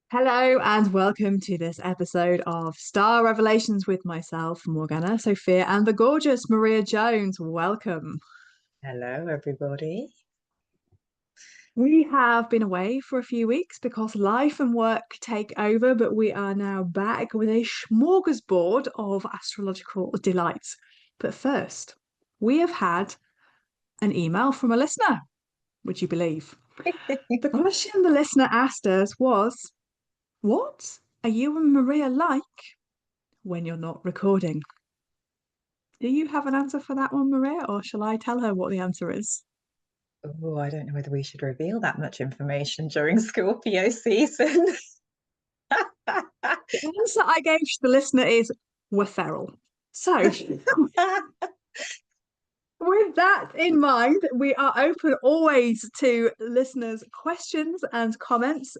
Hello and welcome to this episode of Star Revelations with myself, Morgana, Sophia, and the gorgeous Maria Jones. Welcome. Hello, everybody. We have been away for a few weeks because life and work take over, but we are now back with a smorgasbord of astrological delights. But first, we have had an email from a listener, would you believe? The question the listener asked us was, what are you and Maria like when you're not recording? Do you have an answer for that one, Maria, or shall I tell her what the answer is? Oh, I don't know whether we should reveal that much information during Scorpio season. The answer I gave to the listener is we're feral. So, with that in mind, we are open always to listeners' questions and comments.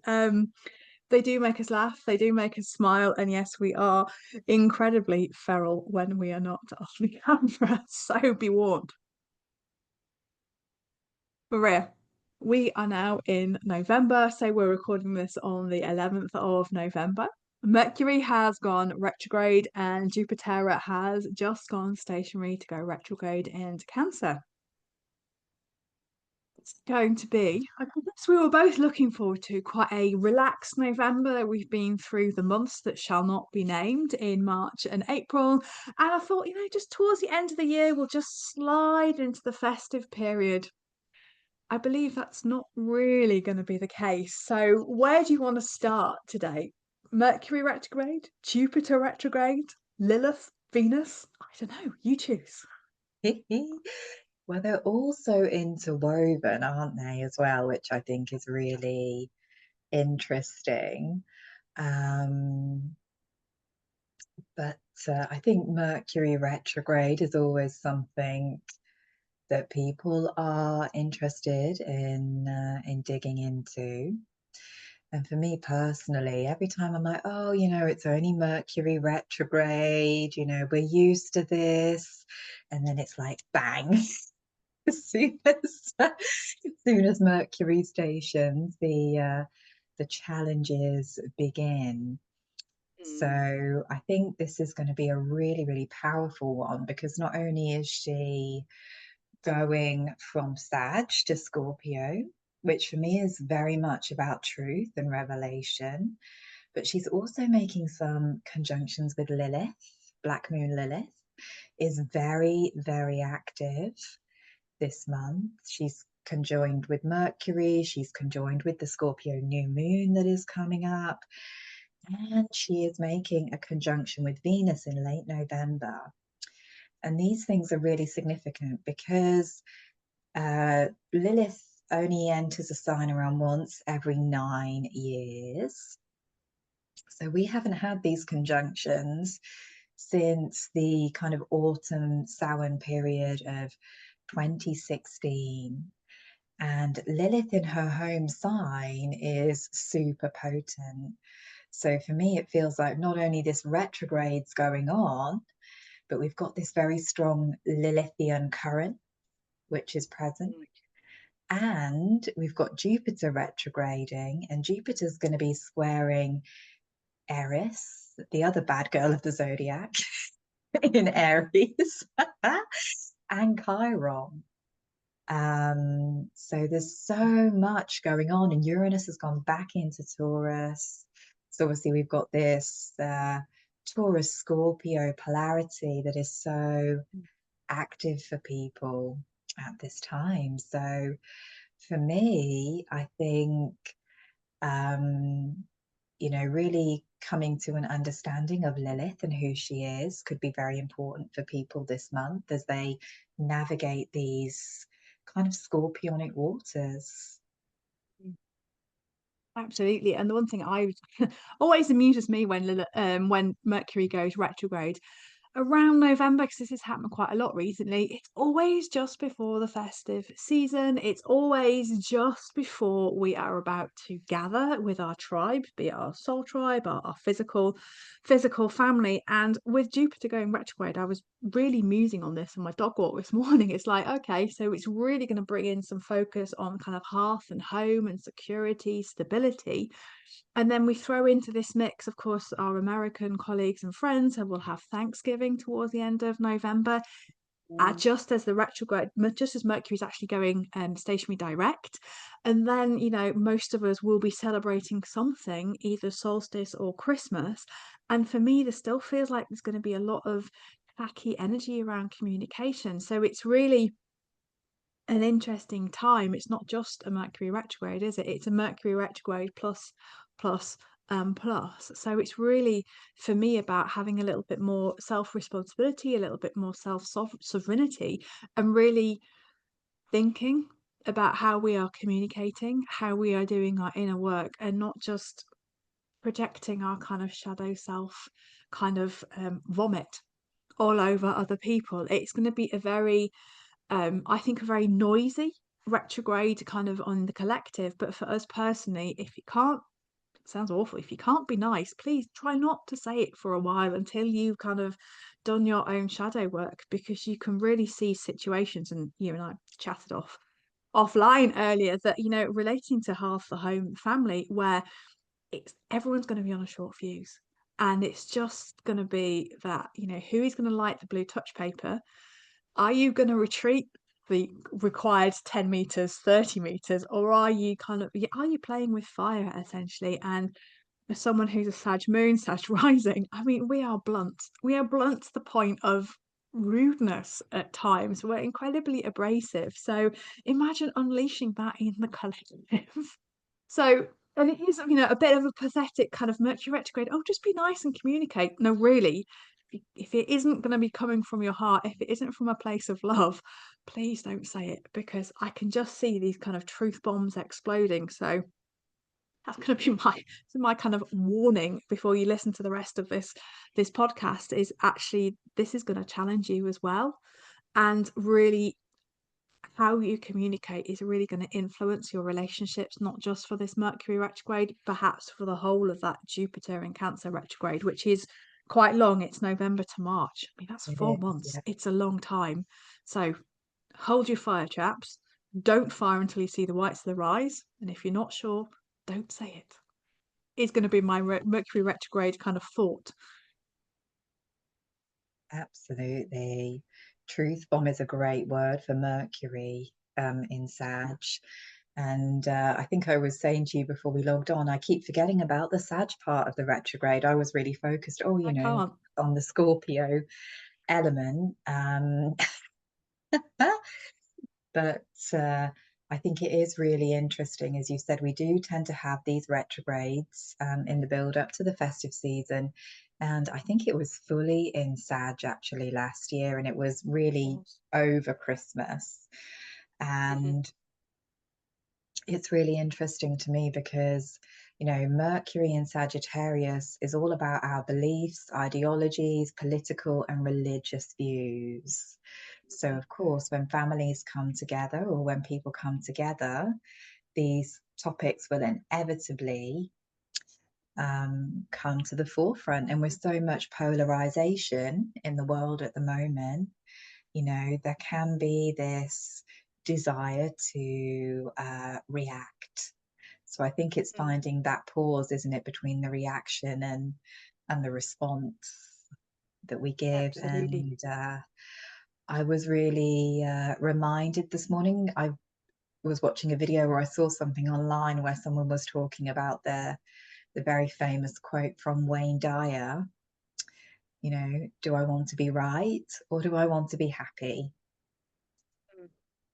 They do make us laugh, they do make us smile, and yes, we are incredibly feral when we are not off the camera. So be warned. Maria, we are now in November, so we're recording this on the 11th of November. Mercury has gone retrograde and Jupiter has just gone stationary to go retrograde into Cancer. It's going to be, I guess we were both looking forward to quite a relaxed November. We've been through the months that shall not be named in March and April. And I thought, just towards the end of the year, we'll just slide into the festive period. I believe that's not really going to be the case. So, where do you want to start today? Mercury retrograde, Jupiter retrograde, Lilith, Venus? I don't know. You choose. Well, they're all so interwoven, aren't they, as well, which I think is really interesting. Um, but I think Mercury retrograde is always something that people are interested in digging into. And for me personally, every time I'm like, oh, it's only Mercury retrograde, we're used to this. And then it's like, bang, as soon as Mercury stations, the challenges begin. Mm. So I think this is going to be a really, really powerful one because not only is she going from Sag to Scorpio, which for me is very much about truth and revelation. But she's also making some conjunctions with Lilith. Black Moon Lilith is very, very active this month. She's conjoined with Mercury, she's conjoined with the Scorpio new moon that is coming up, and she is making a conjunction with Venus in late November. And these things are really significant because Lilith only enters a sign around once every 9 years. So we haven't had these conjunctions since the kind of autumn Samhain period of 2016. And Lilith in her home sign is super potent. So for me, it feels like not only this retrograde's going on, but we've got this very strong Lilithian current, which is present. And we've got Jupiter retrograding, and Jupiter's going to be squaring Eris, the other bad girl of the zodiac, in Aries, and Chiron. So there's so much going on, and Uranus has gone back into Taurus. So obviously we've got this Taurus Scorpio polarity that is so active for people at this time. So for me, I think really coming to an understanding of Lilith and who she is could be very important for people this month as they navigate these kind of scorpionic waters. Absolutely. And the one thing I always amuses me when Mercury goes retrograde. around November, because this has happened quite a lot recently, it's always just before the festive season. It's always just before we are about to gather with our tribe, be it our soul tribe, our physical family. And with Jupiter going retrograde, I was really musing on this on my dog walk this morning. It's like, okay, so it's really going to bring in some focus on kind of hearth and home and security, stability. And then we throw into this mix, of course, our American colleagues and friends who will have Thanksgiving towards the end of November, just as the retrograde, just as Mercury's actually going stationary direct. And then, most of us will be celebrating something, either solstice or Christmas. And for me, there still feels like there's going to be a lot of tacky energy around communication. So it's really an interesting time. It's not just a Mercury retrograde, is it? It's a Mercury retrograde plus. So it's really, for me, about having a little bit more self-responsibility, a little bit more self-sovereignty, and really thinking about how we are communicating, how we are doing our inner work, and not just projecting our kind of shadow self kind of vomit all over other people. It's going to be a very I think a very noisy retrograde kind of on the collective. But for us personally, if you can't, it sounds awful, if you can't be nice, please try not to say it for a while until you've kind of done your own shadow work, because you can really see situations, and you and I chatted offline earlier, that relating to half the home family, where it's everyone's going to be on a short fuse, and it's just going to be that, who is going to light the blue touch paper. Are you going to retreat the required 10 meters, 30 meters, or are you playing with fire essentially? And as someone who's a Sag moon, Sag rising, I mean, we are blunt. We are blunt to the point of rudeness at times. We're incredibly abrasive. So imagine unleashing that in the collective. So, and it is, a bit of a pathetic kind of Mercury retrograde. Oh, just be nice and communicate. No, really, if it isn't going to be coming from your heart, if it isn't from a place of love, please don't say it, because I can just see these kind of truth bombs exploding. So that's going to be my kind of warning before you listen to the rest of this podcast, is actually this is going to challenge you as well. And really, how you communicate is really going to influence your relationships, not just for this Mercury retrograde, perhaps for the whole of that Jupiter and Cancer retrograde, which is quite long. It's November to March. I mean, that's It 4 months. is, It's a long time. So hold your fire, chaps. Don't fire until you see the whites of the rise. And if you're not sure, don't say it. It's going to be my Mercury retrograde kind of thought. absolutely. Truth bomb is a great word for Mercury in Sag. And I think I was saying to you before we logged on, I keep forgetting about the Sag part of the retrograde. I was really focused, I can't. on the Scorpio element. But I think it is really interesting. As you said, we do tend to have these retrogrades in the build up to the festive season. And I think it was fully in Sag actually last year, and it was really over Christmas. And it's really interesting to me because, Mercury in Sagittarius is all about our beliefs, ideologies, political and religious views. So, of course, when families come together or when people come together, these topics will inevitably come to the forefront. And with so much polarization in the world at the moment, there can be this desire to react. So I think it's finding that pause, isn't it, between the reaction and the response that we give. Absolutely. And I was really reminded this morning. I was watching a video where I saw something online where someone was talking about the very famous quote from Wayne Dyer. Do I want to be right or do I want to be happy?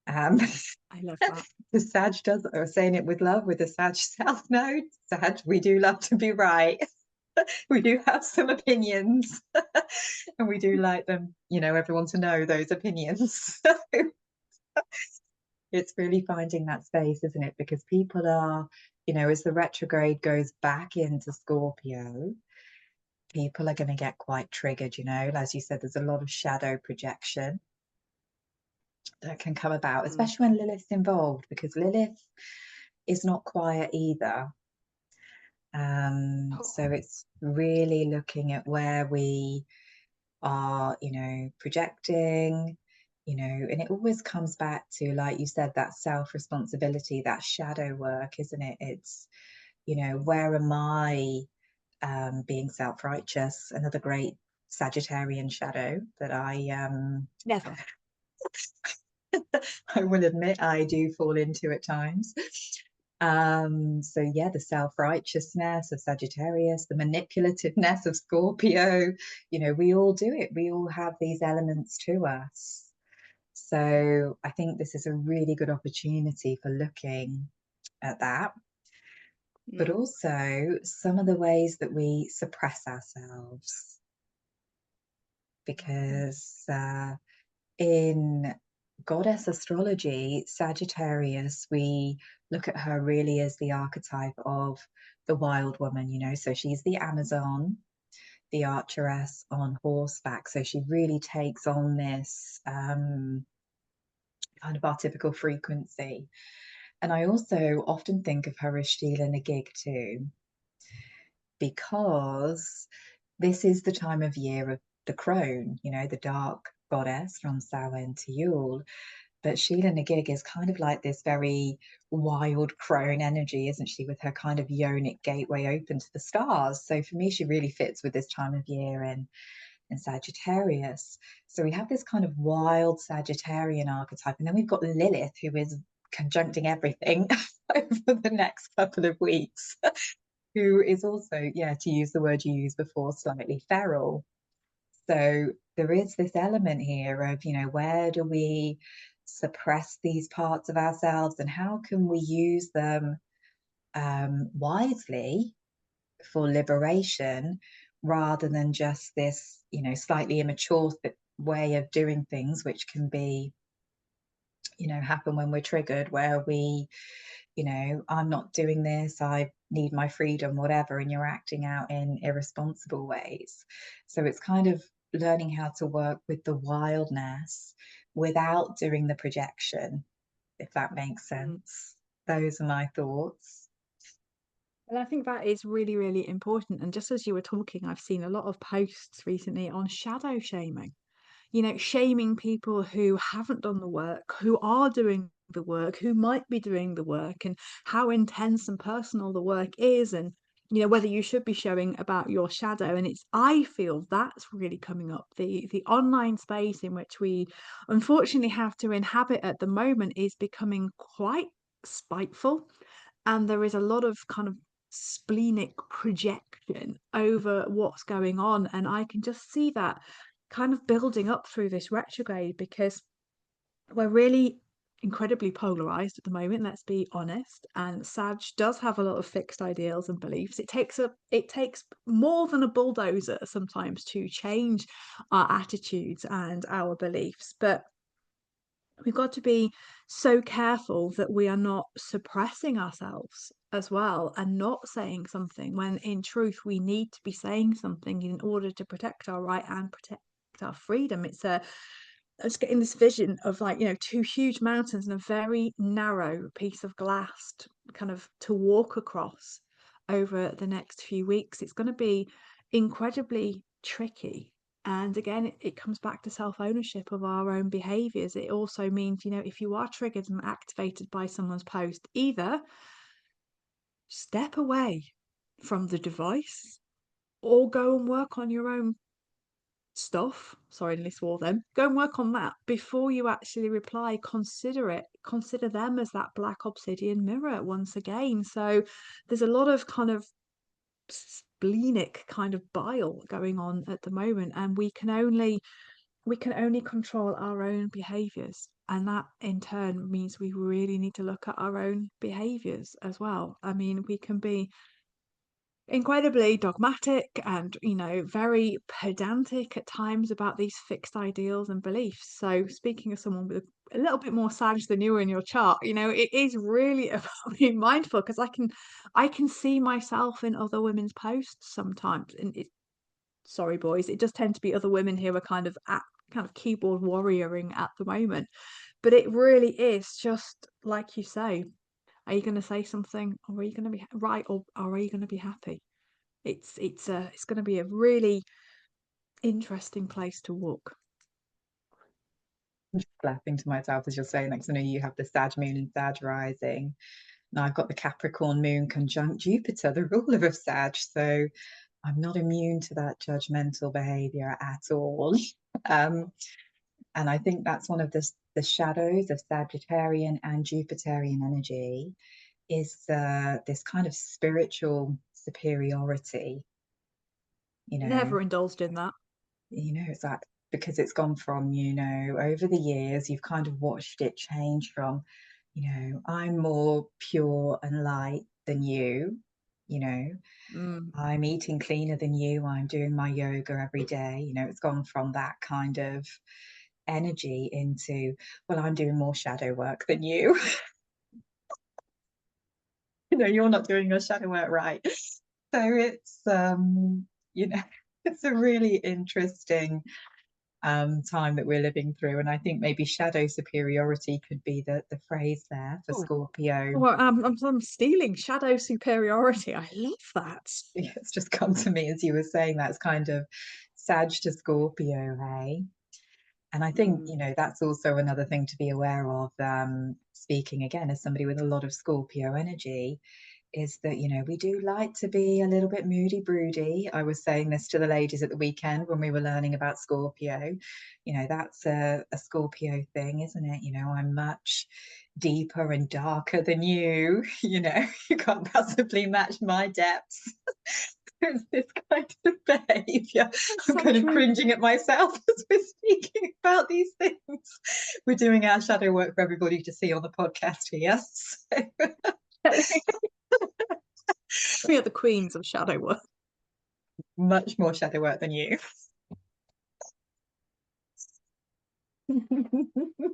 Um, I love that. the Sag does, or saying it with love with the Sag South Node. Sag, we do love to be right. We do have some opinions, and we do like them, everyone to know those opinions. It's really finding that space, isn't it? Because people are, as the retrograde goes back into Scorpio, people are going to get quite triggered, you know. As you said, there's a lot of shadow projection that can come about, especially when Lilith's involved, because Lilith is not quiet either. So it's really looking at where we are, you know, projecting, you know, and it always comes back to, like you said, that self-responsibility, that shadow work, isn't it? It's, you know, where am I being self-righteous? Another great Sagittarian shadow that Never. I will admit I do fall into at times. So yeah, the self-righteousness of Sagittarius, the manipulativeness of Scorpio, you know, we all do it. We all have these elements to us. So I think this is a really good opportunity for looking at that, but also some of the ways that we suppress ourselves. Because in goddess astrology, Sagittarius, we look at her really as the archetype of the wild woman, you know, so she's the Amazon, the archeress on horseback. So she really takes on this kind of archetypical frequency. And I also often think of her as Sheila Nagig too, because this is the time of year of the crone, you know, the dark goddess from Samhain to Yule. But Sheila Nagig is kind of like this very wild crone energy, isn't she, with her kind of yonic gateway open to the stars. So for me, she really fits with this time of year in Sagittarius. So we have this kind of wild Sagittarian archetype. And then we've got Lilith, who is conjuncting everything over the next couple of weeks, who is also, yeah, to use the word you used before, slightly feral. So there is this element here of, you know, where do we suppress these parts of ourselves and how can we use them wisely for liberation rather than just this, you know, slightly immature way of doing things, which can be, you know, happen when we're triggered, where we, you know, I'm not doing this, I need my freedom, whatever, and you're acting out in irresponsible ways. So it's kind of learning how to work with the wildness without doing the projection, if that makes sense. Those are my thoughts. And I think that is really, really important. And just as you were talking, I've seen a lot of posts recently on shadow shaming, you know, shaming people who haven't done the work, who are doing the work, who might be doing the work, and how intense and personal the work is, and you know whether you should be showing about your shadow. And it's, I feel that's really coming up. The online space in which we unfortunately have to inhabit at the moment is becoming quite spiteful, and there is a lot of kind of splenic projection over what's going on, and I can just see that kind of building up through this retrograde, because we're really incredibly polarized at the moment, let's be honest, and Sag does have a lot of fixed ideals and beliefs. It takes more than a bulldozer sometimes to change our attitudes and our beliefs, but we've got to be so careful that we are not suppressing ourselves as well and not saying something when in truth we need to be saying something in order to protect our right and protect our freedom. I was getting this vision of, like, you know, two huge mountains and a very narrow piece of glass kind of to walk across over the next few weeks. It's going to be incredibly tricky. And again, it comes back to self-ownership of our own behaviors. It also means, you know, if you are triggered and activated by someone's post, either step away from the device or go and work on your own stuff. Sorry, nearly swore then. Go and work on that before you actually reply. Consider them as that black obsidian mirror once again. So there's a lot of kind of splenic kind of bile going on at the moment, and we can only control our own behaviors, and that in turn means we really need to look at our own behaviors as well. I mean, we can be incredibly dogmatic and, you know, very pedantic at times about these fixed ideals and beliefs. So speaking of someone with a little bit more Sag than you are in your chart, you know, it is really about being mindful, because I can see myself in other women's posts sometimes, and sorry boys, it does tend to be other women who are kind of keyboard warrioring at the moment. But it really is just like you say, are you going to say something, or are you going to be right, or are you going to be happy? It's going to be a really interesting place to walk. I'm just laughing to myself as you're saying that, because I know you have the Sag moon and Sag rising. Now I've got the Capricorn moon conjunct Jupiter, the ruler of Sag. So I'm not immune to that judgmental behavior at all. Um, and I think that's one of the shadows of Sagittarian and Jupiterian energy is this kind of spiritual superiority, you know. Never indulged in that. It's like, because it's gone from, over the years, you've kind of watched it change from, I'm more pure and light than you know, Mm. I'm eating cleaner than you, I'm doing my yoga every day. It's gone from that kind of energy into, well, I'm doing more shadow work than you. You're not doing your shadow work right. So it's it's a really interesting time that we're living through. And I think maybe shadow superiority could be the phrase there for Oh, Scorpio. well, I'm stealing shadow superiority. I love that. It's just come to me as you were saying, that's kind of Sag to Scorpio, hey? And I think, Mm. that's also another thing to be aware of, speaking again as somebody with a lot of Scorpio energy, is that, we do like to be a little bit moody, broody. I was saying this to the ladies at the weekend when we were learning about Scorpio. That's a Scorpio thing, isn't it? I'm much deeper and darker than you. You can't possibly match my depths. It's this kind of behavior. That's I'm so kind of true. cringing at myself as we're speaking about these things. We're doing our shadow work for everybody to see on the podcast here. We are the queens of shadow work. Much more shadow work than you. I love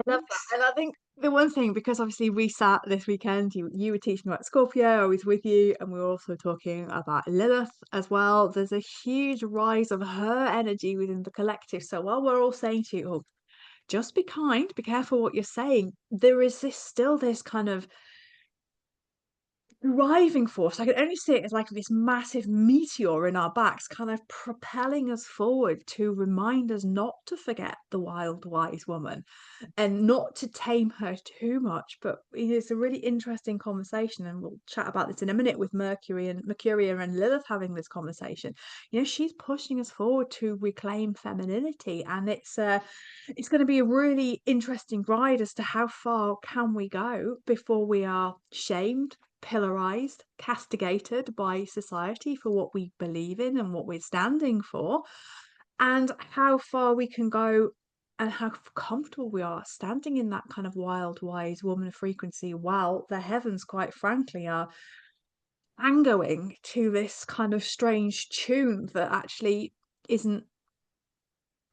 that. And I think the one thing, because obviously we sat this weekend, you were teaching about Scorpio, I was with you, and we were also talking about Lilith as well. There's a huge rise of her energy within the collective. So while we're all saying to you, oh, just be kind, be careful what you're saying, there is this kind of driving force. I can only see it as like this massive meteor in our backs, kind of propelling us forward to remind us not to forget the wild, wise woman and not to tame her too much. But it's a really interesting conversation, and we'll chat about this in a minute with Mercuria and Lilith having this conversation. She's pushing us forward to reclaim femininity, and it's going to be a really interesting ride as to how far can we go before we are shamed, pillarized, castigated by society for what we believe in and what we're standing for, and how far we can go and how comfortable we are standing in that kind of wild, wise woman frequency while the heavens, quite frankly, are tangoing to this kind of strange tune that actually isn't,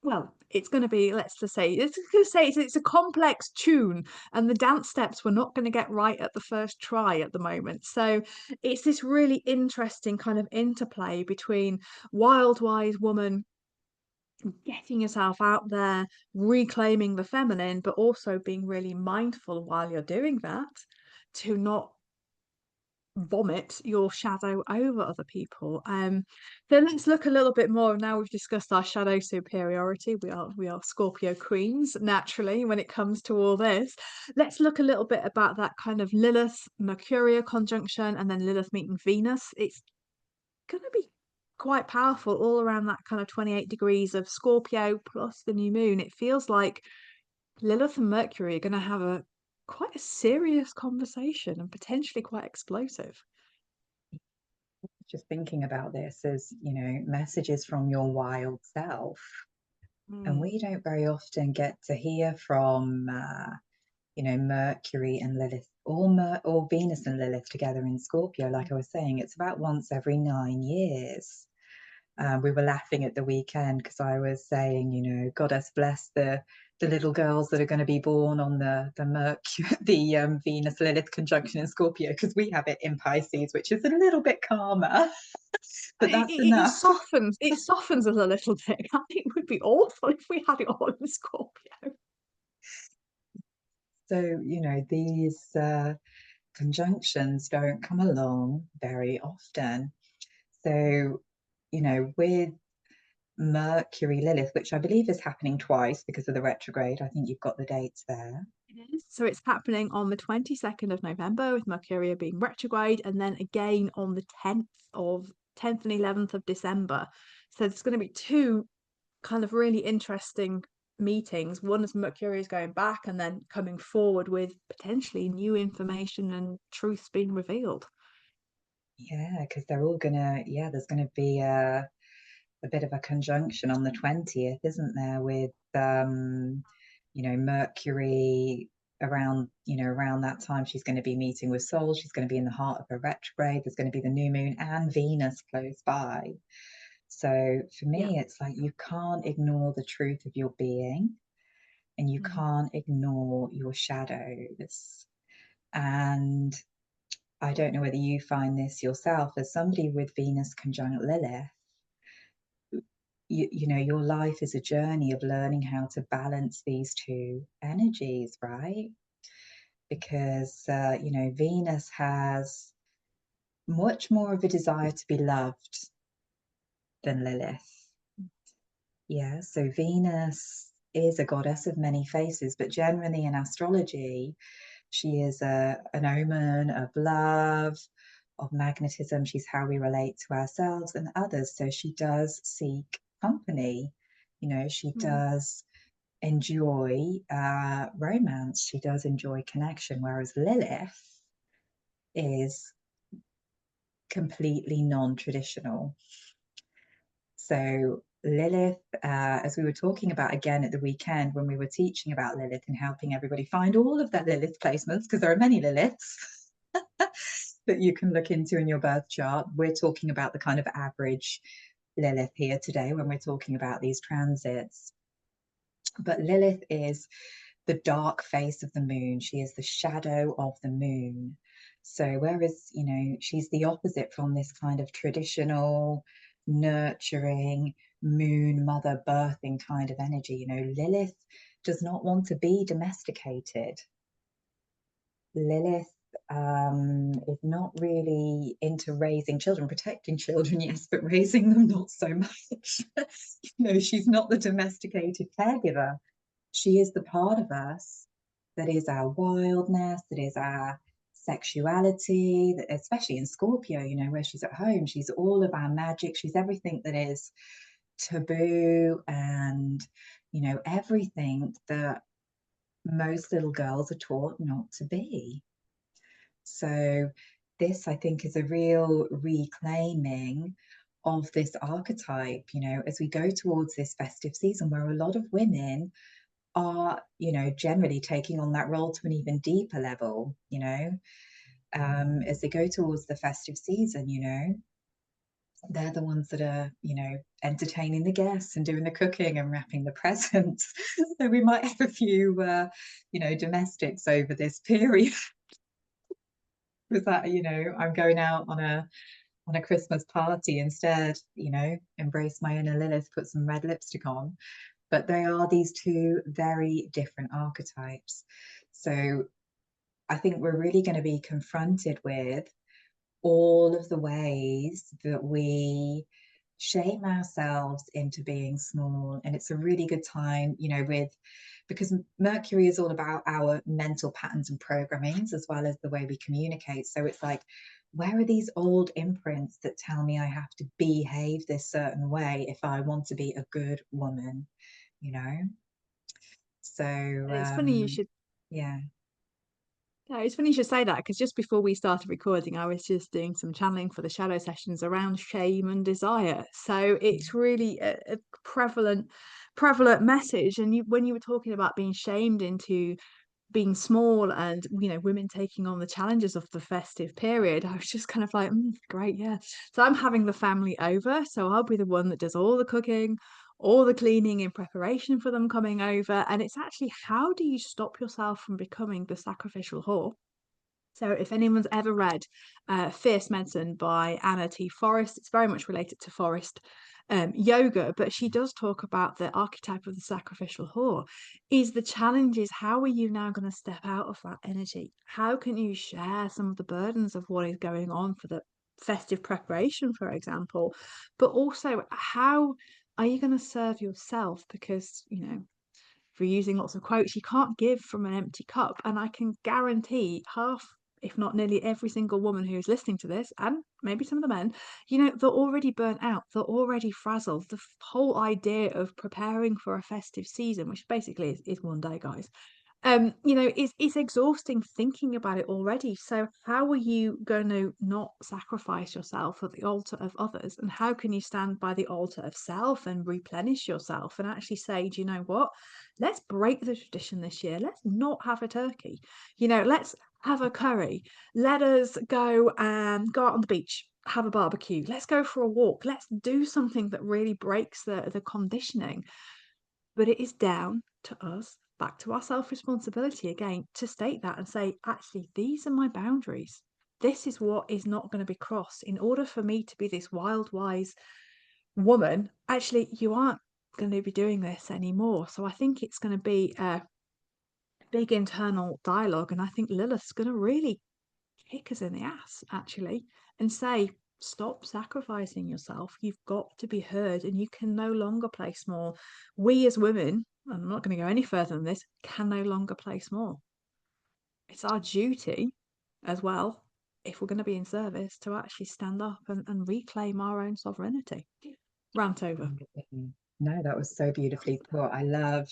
well, it's going to be, let's just say, it's a complex tune, and the dance steps we're not going to get right at the first try at the moment. So it's this really interesting kind of interplay between wild, wise woman getting yourself out there, reclaiming the feminine, but also being really mindful while you're doing that to not vomit your shadow over other people. So let's look a little bit more. Now we've discussed our shadow superiority. We are Scorpio queens naturally when it comes to all this. Let's look a little bit about that kind of Lilith Mercuria conjunction, and then Lilith meeting Venus. It's going to be quite powerful all around that kind of 28 degrees of Scorpio plus the new moon. It feels like Lilith and Mercury are going to have a quite a serious conversation and potentially quite explosive. Just thinking about this as, messages from your wild self. And Mm. we don't very often get to hear from, Mercury and Lilith, or Venus and Lilith together in Scorpio. Like I was saying, it's about once every 9 years. We were laughing at the weekend because I was saying, Goddess bless the little girls that are going to be born on the Mercury, the Venus Lilith conjunction in Scorpio, because we have it in Pisces, which is a little bit calmer. But It, that's it, it enough. softens it softens us a little bit. It would be awful if we had it all in Scorpio. So, these conjunctions don't come along very often. So, with Mercury Lilith, which I believe is happening twice because of the retrograde, I think you've got the dates there. It is. So it's happening on the 22nd of November with Mercuria being retrograde, and then again on the 10th and 11th of December. So there's going to be two kind of really interesting meetings. One is Mercury is going back and then coming forward with potentially new information and truths being revealed. Yeah, because they're all gonna, there's gonna be a bit of a conjunction on the 20th, isn't there, with Mercury around that time she's going to be meeting with Sol. She's going to be in the heart of her retrograde. There's going to be the new moon and Venus close by. So for Yeah. me, it's like you can't ignore the truth of your being and you Mm. can't ignore your shadows. And I don't know whether you find this yourself as somebody with Venus conjunct Lilith. Your life is a journey of learning how to balance these two energies, right? Because Venus has much more of a desire to be loved than Lilith. Yeah, so Venus is a goddess of many faces, but generally in astrology she is an omen of love, of magnetism. She's how we relate to ourselves and others. So she does seek company. She does enjoy romance. She does enjoy connection, whereas Lilith is completely non-traditional. So Lilith, as we were talking about again at the weekend when we were teaching about Lilith and helping everybody find all of their Lilith placements, because there are many Liliths that you can look into in your birth chart. We're talking about the kind of average Lilith here today when we're talking about these transits. But Lilith is the dark face of the moon. She is the shadow of the moon. So whereas, she's the opposite from this kind of traditional, nurturing, moon mother birthing kind of energy, Lilith does not want to be domesticated. Lilith is not really into raising children, protecting children, yes, but raising them not so much. She's not the domesticated caregiver. She is the part of us that is our wildness, that is our sexuality, that, especially in Scorpio, where she's at home, she's all of our magic. She's everything that is taboo and, everything that most little girls are taught not to be. So this, I think, is a real reclaiming of this archetype, as we go towards this festive season where a lot of women are, generally taking on that role to an even deeper level, as they go towards the festive season, they're the ones that are, entertaining the guests and doing the cooking and wrapping the presents. So we might have a few, domestics over this period. Because that, I'm going out on a Christmas party instead, embrace my inner Lilith, put some red lipstick on. But they are these two very different archetypes. So I think we're really going to be confronted with all of the ways that we shame ourselves into being small. And it's a really good time, because Mercury is all about our mental patterns and programmings as well as the way we communicate. So it's like, where are these old imprints that tell me I have to behave this certain way if I want to be a good woman, So It's funny you should yeah. Yeah, it's funny you should say that because just before we started recording, I was just doing some channeling for the shadow sessions around shame and desire. So it's really a prevalent message. And when you were talking about being shamed into being small and women taking on the challenges of the festive period, I was just kind of like, great, yeah. So I'm having the family over, so I'll be the one that does all the cooking, all the cleaning in preparation for them coming over. And it's actually, how do you stop yourself from becoming the sacrificial whore? So if anyone's ever read Fierce Medicine by Anna T. Forrest, it's very much related to Forrest yoga, but she does talk about the archetype of the sacrificial whore. Is the challenge is how are you now going to step out of that energy? How can you share some of the burdens of what is going on for the festive preparation, for example, but also how are you going to serve yourself? Because, if you're using lots of quotes, you can't give from an empty cup. And I can guarantee half, if not nearly every single woman who's listening to this, and maybe some of the men, they're already burnt out, they're already frazzled. The whole idea of preparing for a festive season, which basically is one day, guys, it's exhausting thinking about it already. So how are you going to not sacrifice yourself at the altar of others? And how can you stand by the altar of self and replenish yourself and actually say, do you know what? Let's break the tradition this year. Let's not have a turkey. Let's have a curry. Let us go and go out on the beach, have a barbecue. Let's go for a walk. Let's do something that really breaks the conditioning. But it is down to us, back to our self responsibility again, to state that and say, actually, these are my boundaries. This is what is not going to be crossed. In order for me to be this wild, wise woman, actually, you aren't going to be doing this anymore. So I think it's going to be a big internal dialogue. And I think Lilith's going to really kick us in the ass, actually, and say, stop sacrificing yourself. You've got to be heard and you can no longer play small. We as women, and I'm not going to go any further than this, can no longer play small. It's our duty as well, if we're going to be in service, to actually stand up and reclaim our own sovereignty. Rant over. No, that was so beautifully put. I love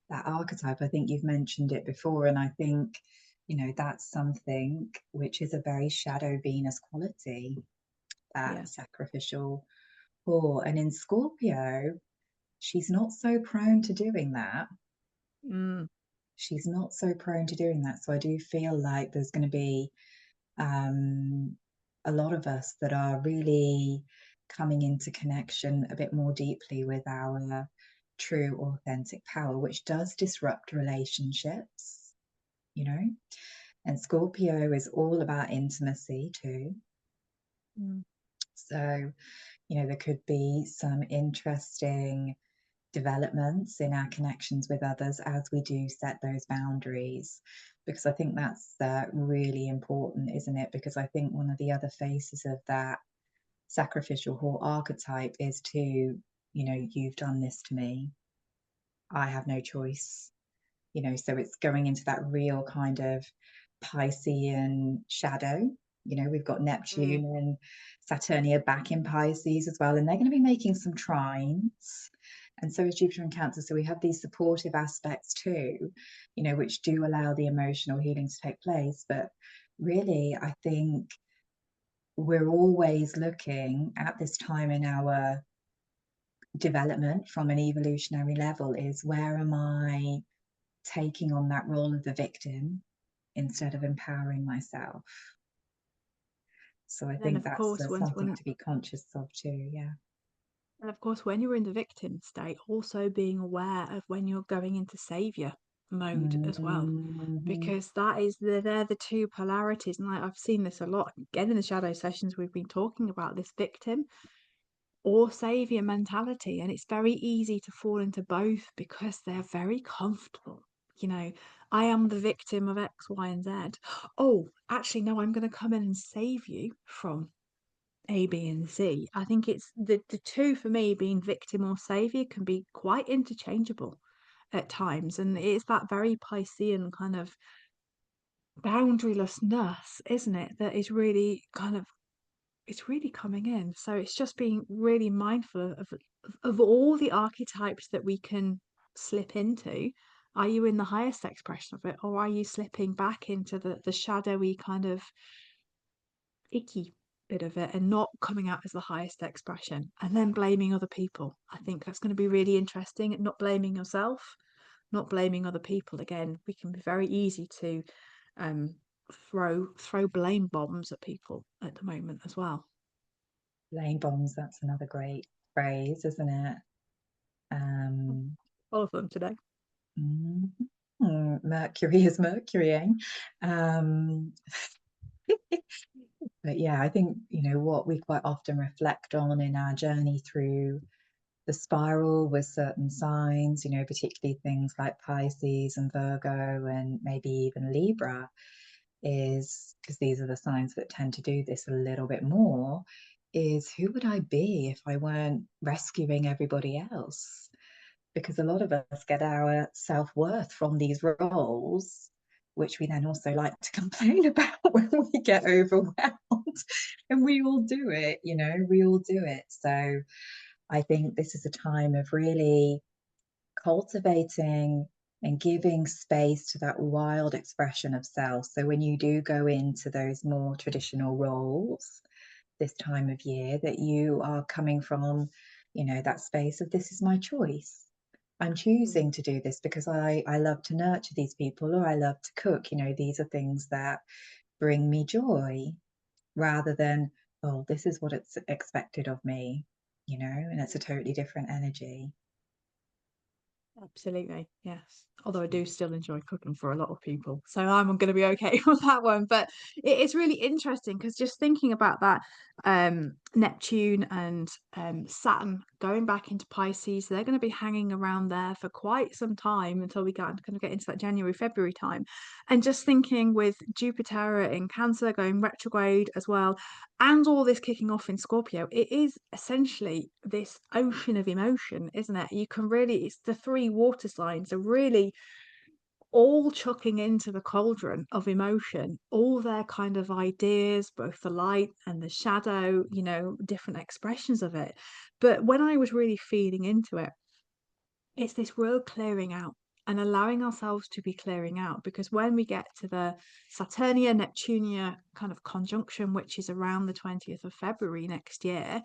that archetype. I think you've mentioned it before, and I think, that's something which is a very shadow Venus quality, that Yeah. sacrificial whore. And in Scorpio, she's not so prone to doing that. She's not so prone to doing that. So I do feel like there's going to be a lot of us that are really coming into connection a bit more deeply with our true authentic power, which does disrupt relationships, and Scorpio is all about intimacy too. So, there could be some interesting developments in our connections with others as we do set those boundaries, because I think that's really important, isn't it? Because I think one of the other faces of that sacrificial whore archetype is to, you've done this to me, I have no choice, so it's going into that real kind of Piscean shadow. We've got Neptune and Saturnia back in Pisces as well, and they're going to be making some trines. And so is Jupiter in Cancer. So we have these supportive aspects too, which do allow the emotional healing to take place. But really, I think we're always looking at this time in our development from an evolutionary level is, where am I taking on that role of the victim instead of empowering myself? So I think that's something to be conscious of too. Yeah. And of course, when you're in the victim state, also being aware of when you're going into savior mode as well, because they're the two polarities. And I've seen this a lot again in the shadow sessions. We've been talking about this victim or savior mentality, and it's very easy to fall into both because they're very comfortable. I am the victim of X, Y, and Z. Oh, actually, no, I'm going to come in and save you from A, B, and C. I think it's the two for me, being victim or savior, can be quite interchangeable at times. And it's that very Piscean kind of boundarylessness, isn't it? That is really it's really coming in. So it's just being really mindful of all the archetypes that we can slip into. Are you in the highest expression of it, or are you slipping back into the shadowy kind of icky bit of it and not coming out as the highest expression and then blaming other people? I think that's going to be really interesting. Not blaming yourself, not blaming other people. Again, we can be very easy to throw blame bombs at people at the moment as well. Blame bombs, that's another great phrase, isn't it? All of them today. Mercury is Mercurying. But yeah, I think, what we quite often reflect on in our journey through the spiral with certain signs, particularly things like Pisces and Virgo and maybe even Libra, is because these are the signs that tend to do this a little bit more, is who would I be if I weren't rescuing everybody else? Because a lot of us get our self-worth from these roles, which we then also like to complain about when we get overwhelmed. And we all do it, we all do it. So I think this is a time of really cultivating and giving space to that wild expression of self. So when you do go into those more traditional roles this time of year, that you are coming from, that space of, this is my choice. I'm choosing to do this because I love to nurture these people, or I love to cook. These are things that bring me joy, rather than, oh, this is what it's expected of me, and it's a totally different energy. Absolutely, yes. Although I do still enjoy cooking for a lot of people, so I'm going to be okay with that one. But it's really interesting because just thinking about that, Neptune and Saturn going back into Pisces, they're going to be hanging around there for quite some time until we kind of get into that January, February time. And just thinking with Jupiter in Cancer going retrograde as well, and all this kicking off in Scorpio, it is essentially this ocean of emotion, isn't it? You can really, it's the three water signs are really all chucking into the cauldron of emotion, all their kind of ideas, both the light and the shadow, different expressions of it. But when I was really feeding into it, it's this real clearing out and allowing ourselves to be clearing out, because when we get to the Saturnia Neptunia kind of conjunction, which is around the 20th of February next year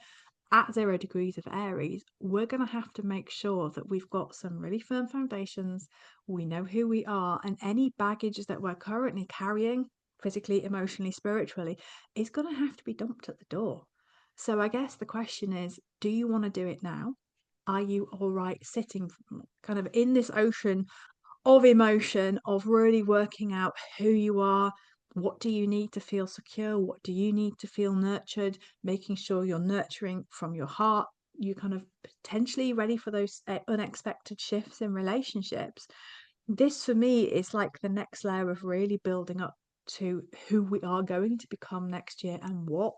at 0 degrees of Aries, we're going to have to make sure that we've got some really firm foundations. We know who we are, and any baggage that we're currently carrying, physically, emotionally, spiritually, is going to have to be dumped at the door. So I guess the question is, do you want to do it now? Are you all right sitting kind of in this ocean of emotion, of really working out who you are? What do you need to feel secure? What do you need to feel nurtured? Making sure you're nurturing from your heart. You kind of potentially ready for those unexpected shifts in relationships. This for me is like the next layer of really building up to who we are going to become next year, and what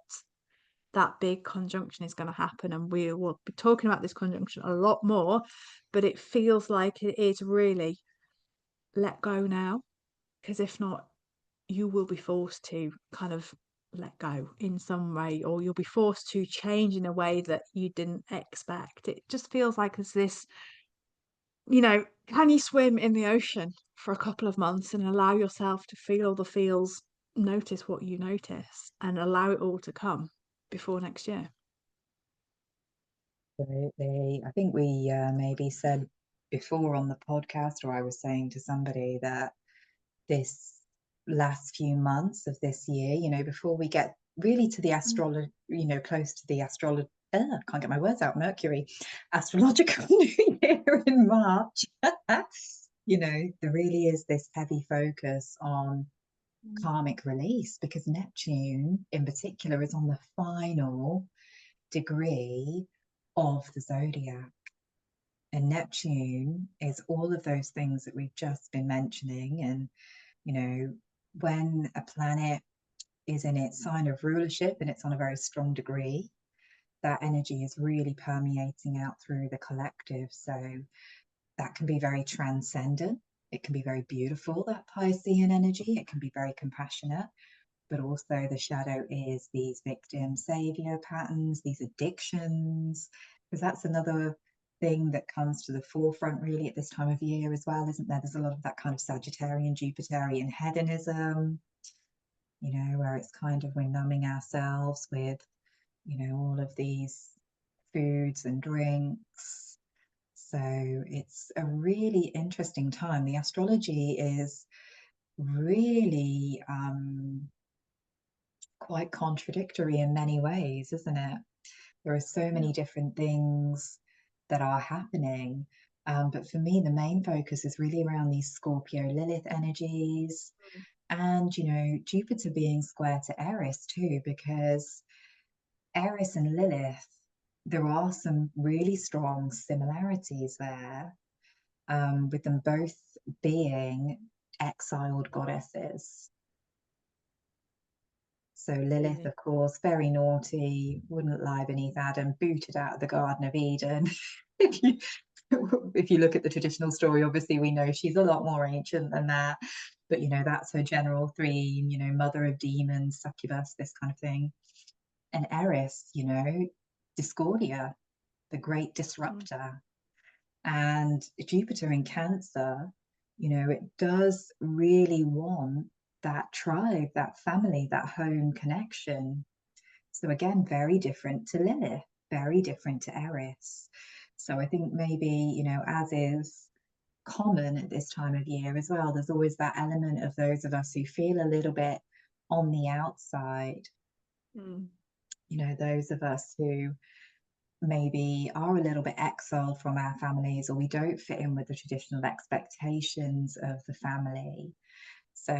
that big conjunction is going to happen. And we will be talking about this conjunction a lot more, but it feels like it is really let go now, because if not, you will be forced to kind of let go in some way, or you'll be forced to change in a way that you didn't expect. It just feels like there's this, can you swim in the ocean for a couple of months and allow yourself to feel the feels, notice what you notice, and allow it all to come before next year? Absolutely. I think we maybe said before on the podcast, or I was saying to somebody, that this last few months of this year, before we get really to the astrology, close to the astrology, I can't get my words out, Mercury, astrological New Year in March, there really is this heavy focus on karmic release, because Neptune in particular is on the final degree of the zodiac. And Neptune is all of those things that we've just been mentioning. And, when a planet is in its sign of rulership and it's on a very strong degree, that energy is really permeating out through the collective. So that can be very transcendent. It can be very beautiful, that Piscean energy. It can be very compassionate. But also the shadow is these victim savior patterns, these addictions, because that's another thing that comes to the forefront really at this time of year as well, isn't there? There's a lot of that kind of Sagittarian, Jupiterian hedonism, where it's kind of, we're numbing ourselves with, all of these foods and drinks. So it's a really interesting time. The astrology is really quite contradictory in many ways, isn't it? There are so many different things that are happening. But for me, the main focus is really around these Scorpio Lilith energies, And, you know, Jupiter being square to Eris too, because Eris and Lilith, there are some really strong similarities there, with them both being exiled goddesses. So Lilith, of course, very naughty, wouldn't lie beneath Adam, booted out of the Garden of Eden. if you if you look at the traditional story, obviously we know she's a lot more ancient than that. But you know, that's her general theme, you know, mother of demons, succubus, this kind of thing. And Eris, you know, Discordia, the great disruptor. And Jupiter in Cancer, you know, it does really want that tribe, that family, that home connection. So again, very different to Lilith, very different to Eris. So I think maybe, you know, as is common at this time of year as well, there's always that element of those of us who feel a little bit on the outside. You know, those of us who maybe are a little bit exiled from our families, or we don't fit in with the traditional expectations of the family. So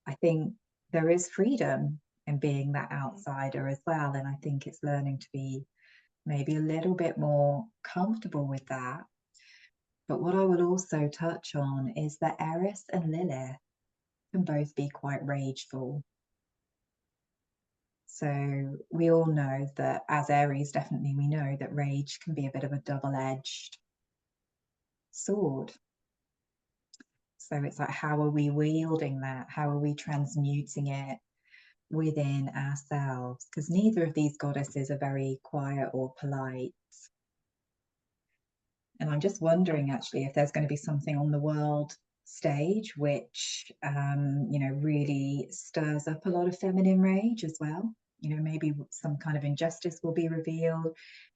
I think there is freedom in being that outsider as well. And I think it's learning to be maybe a little bit more comfortable with that. But what I will also touch on is that Eris and Lilith can both be quite rageful. So we all know that as Aries, definitely we know that rage can be a bit of a double-edged sword. So it's like, how are we wielding that? How are we transmuting it within ourselves? Because neither of these goddesses are very quiet or polite. And I'm just wondering actually if there's going to be something on the world stage which, you know, really stirs up a lot of feminine rage as well. You know, maybe some kind of injustice will be revealed,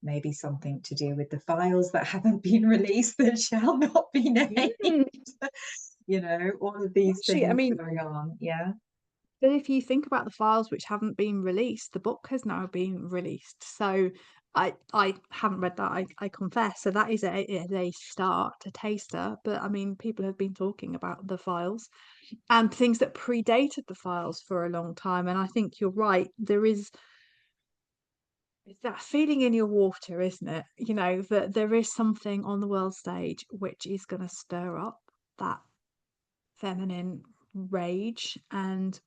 maybe something to do with the files that haven't been released that shall not be named. You know, all of these Actually, things I mean, going on. Yeah. but if you think about the files which haven't been released, the book has now been released. So I haven't read that, I confess. So that is a start, a taster. But I mean, people have been talking about the files and things that predated the files for a long time. And I think you're right. There is that feeling in your water, isn't it? You know, that there is something on the world stage which is going to stir up that feminine rage. And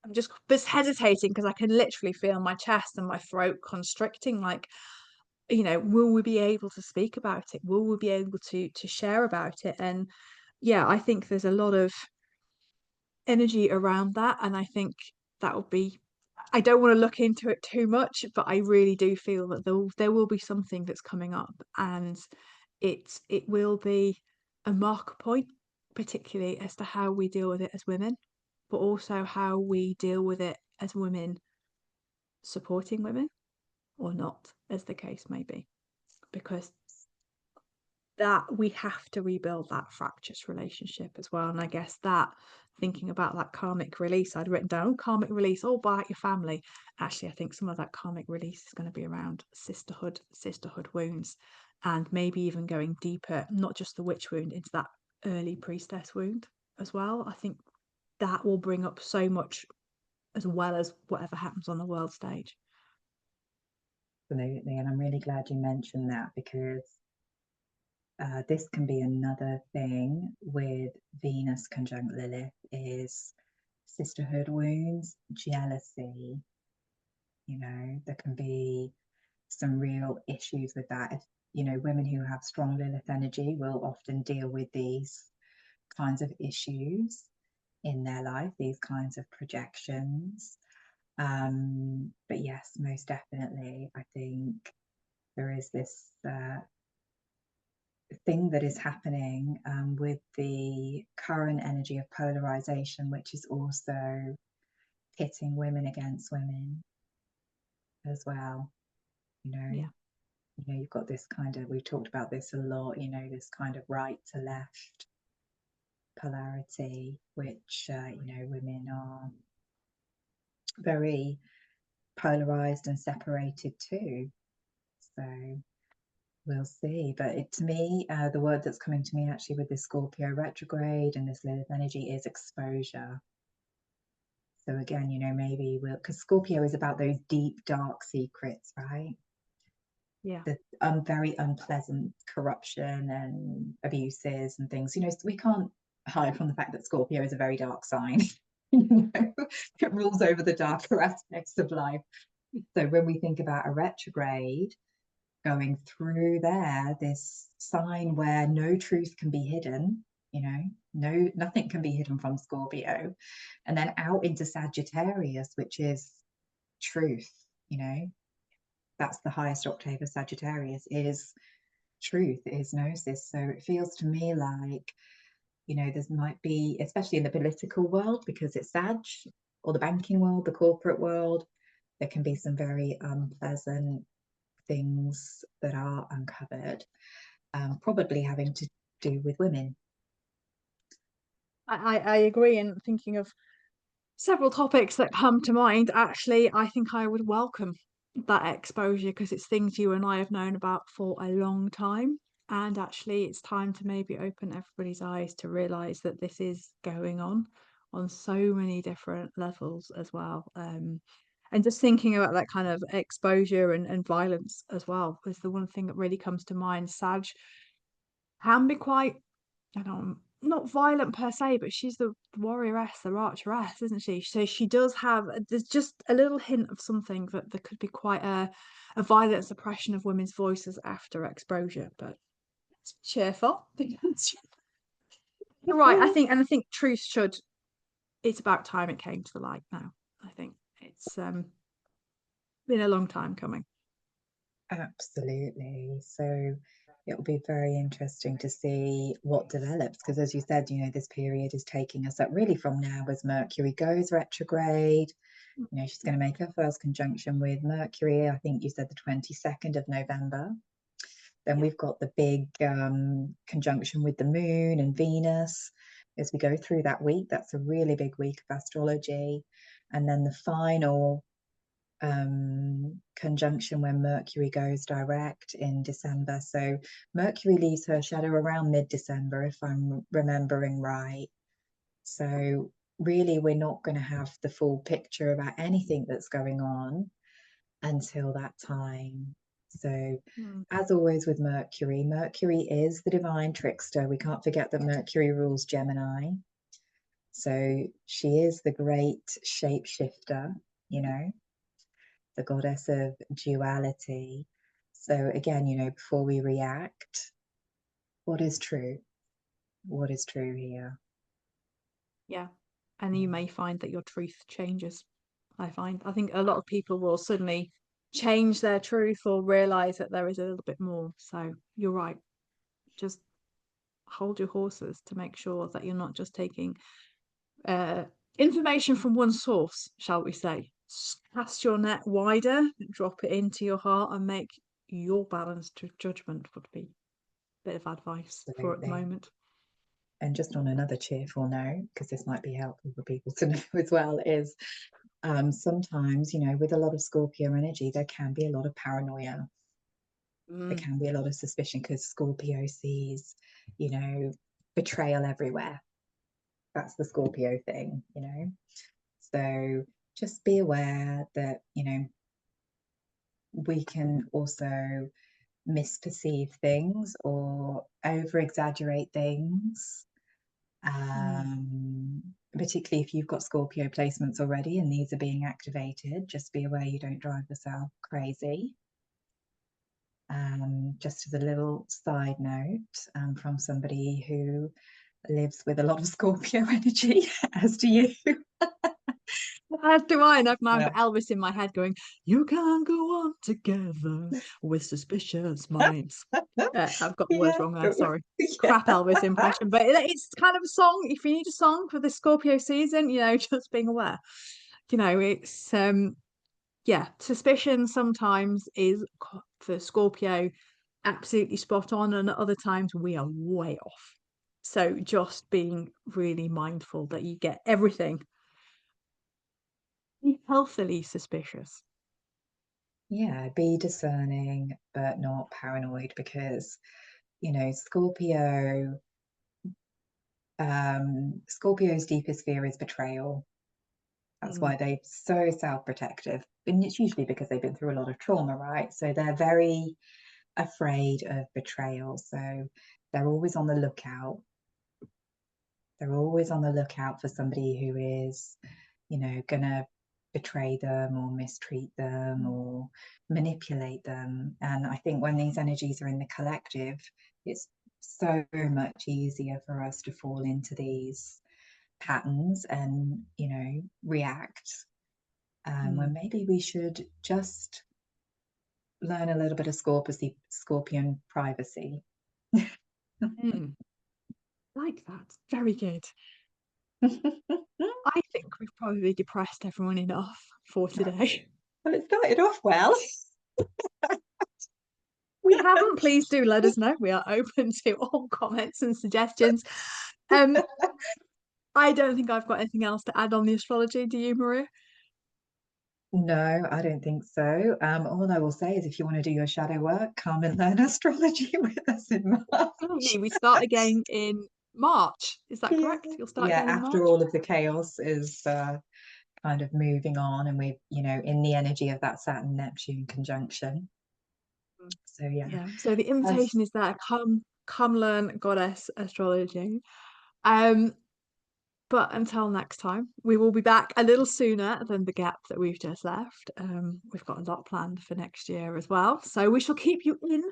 I'm just hesitating because I can literally feel my chest and my throat constricting. Like, you know, will we be able to speak about it? Will we be able to share about it? And yeah, I think there's a lot of energy around that, and I think that will be. I don't want to look into it too much, but I really do feel that there will be something that's coming up, and it will be a marker point, particularly as to how we deal with it as women, but also how we deal with it as women supporting women or not, as the case may be, because that we have to rebuild that fractious relationship as well. And I guess that thinking about that karmic release, I'd written down karmic release all about your family. Actually, I think some of that karmic release is going to be around sisterhood wounds, and maybe even going deeper, not just the witch wound, into that early priestess wound as well. I think that will bring up so much as well as whatever happens on the world stage. Absolutely. And I'm really glad you mentioned that, because this can be another thing with Venus conjunct Lilith, is sisterhood wounds, jealousy. You know, there can be some real issues with that. If, you know, women who have strong Lilith energy will often deal with these kinds of issues in their life, these kinds of projections. But yes, most definitely, I think there is this thing that is happening with the current energy of polarization, which is also pitting women against women as well. You know, Yeah. you've got this kind of, we've talked about this a lot, you know, this kind of right to left polarity, which, you know, women are very polarized and separated too. So we'll see. But to me, the word that's coming to me actually with this Scorpio retrograde and this Lilith energy is exposure. So again, maybe we'll, because Scorpio is about those deep, dark secrets, right? Yeah. The very unpleasant corruption and abuses and things. We can't hide from the fact that Scorpio is a very dark sign. It rules over the darker aspects of life. So when we think about a retrograde going through there, this sign where no truth can be hidden, nothing can be hidden from Scorpio, and then out into Sagittarius, which is truth. That's the highest octave of Sagittarius, is truth, is gnosis. So it feels to me like, there might be, especially in the political world, because it's Sag, or the banking world, the corporate world, there can be some very unpleasant things that are uncovered, probably having to do with women. I agree. And thinking of several topics that come to mind, actually, I think I would welcome that exposure because it's things you and I have known about for a long time. And actually, it's time to maybe open everybody's eyes to realize that this is going on so many different levels as well. And just thinking about that kind of exposure and violence as well is the one thing that really comes to mind. Sag can be quite, I don't, not violent per se, but she's the warrioress, the archeress, isn't she? So she does have, there's just a little hint of something that there could be quite a violent suppression of women's voices after exposure, but it's cheerful. You're right. I think truth should, it's about time it came to the light now. I think it's been a long time coming. Absolutely. So it will be very interesting to see what develops, because as you said, this period is taking us up really from now as Mercury goes retrograde. She's going to make her first conjunction with Mercury, I think you said the 22nd of November. Then we've got the big conjunction with the moon and Venus as we go through that week. That's a really big week of astrology. And then the final conjunction when Mercury goes direct in December. So Mercury leaves her shadow around mid-December, if I'm remembering right. So really, we're not going to have the full picture about anything that's going on until that time. So as always with Mercury, Mercury is the divine trickster. We can't forget that Mercury rules Gemini. So she is the great shapeshifter, the goddess of duality. So again, before we react, what is true? What is true here? Yeah. And you may find that your truth changes. I think a lot of people will suddenly change their truth or realize that there is a little bit more. So you're right. Just hold your horses to make sure that you're not just taking information from one source, shall we say. Cast your net wider, drop it into your heart, and make your balanced judgment would be a bit of advice for at the Absolutely. moment. And just on another cheerful note, because this might be helpful for people to know as well, is sometimes, with a lot of Scorpio energy, there can be a lot of paranoia. There can be a lot of suspicion because Scorpio sees, betrayal everywhere. That's the Scorpio thing, So just be aware that, we can also misperceive things or over exaggerate things. Particularly if you've got Scorpio placements already and these are being activated, just be aware you don't drive yourself crazy. Just as a little side note, from somebody who lives with a lot of Scorpio energy, as do you. As do I, and I've now got Elvis in my head going, "You can't go on together with suspicious minds." I've got the words wrong there, sorry. Crap Elvis impression, but it's kind of a song. If you need a song for the Scorpio season, just being aware. It's yeah, suspicion sometimes is for Scorpio absolutely spot on, and at other times we are way off. So just being really mindful that you get everything. Be healthily suspicious. Yeah, be discerning, but not paranoid because, Scorpio's deepest fear is betrayal. That's Mm, why they're so self-protective. And it's usually because they've been through a lot of trauma, right? So they're very afraid of betrayal. So they're always on the lookout. They're always on the lookout for somebody who is, gonna betray them or mistreat them mm, or manipulate them. And I think when these energies are in the collective, it's so much easier for us to fall into these patterns and, react. When mm, maybe we should just learn a little bit of scorpion privacy. mm. Like that. Very good. I think we've probably depressed everyone enough for today. Well, it started off well. We haven't, please do let us know. We are open to all comments and suggestions. Um, I don't think I've got anything else to add on the astrology. Do you, Maria? No, I don't think so. All I will say is if you want to do your shadow work, come and learn astrology with us in March. Absolutely. We start again in March. Is that Yeah. correct? You'll start Yeah, again in after March? all of the chaos is kind of moving on, and we're, in the energy of that Saturn Neptune conjunction. Mm. So yeah, Yeah. So the as invitation is there. Come learn goddess astrology. Um, but until next time, we will be back a little sooner than the gap that we've just left. We've got a lot planned for next year as well. So we shall keep you in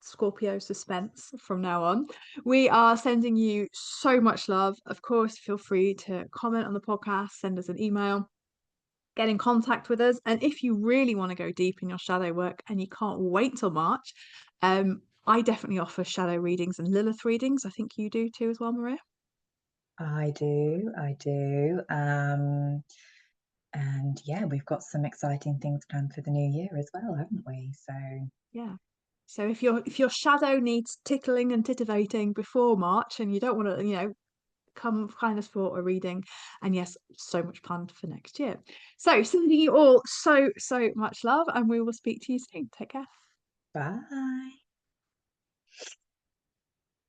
Scorpio suspense from now on. We are sending you so much love. Of course, feel free to comment on the podcast, send us an email, get in contact with us. And if you really want to go deep in your shadow work and you can't wait till March, I definitely offer shadow readings and Lilith readings. I think you do too as well, Maria. I do, I do. And yeah, we've got some exciting things planned for the new year as well, haven't we? So Yeah. So if your shadow needs tickling and titivating before March and you don't want to, come kind of for a reading, and yes, so much planned for next year. So sending you all so much love, and we will speak to you soon. Take care. bye.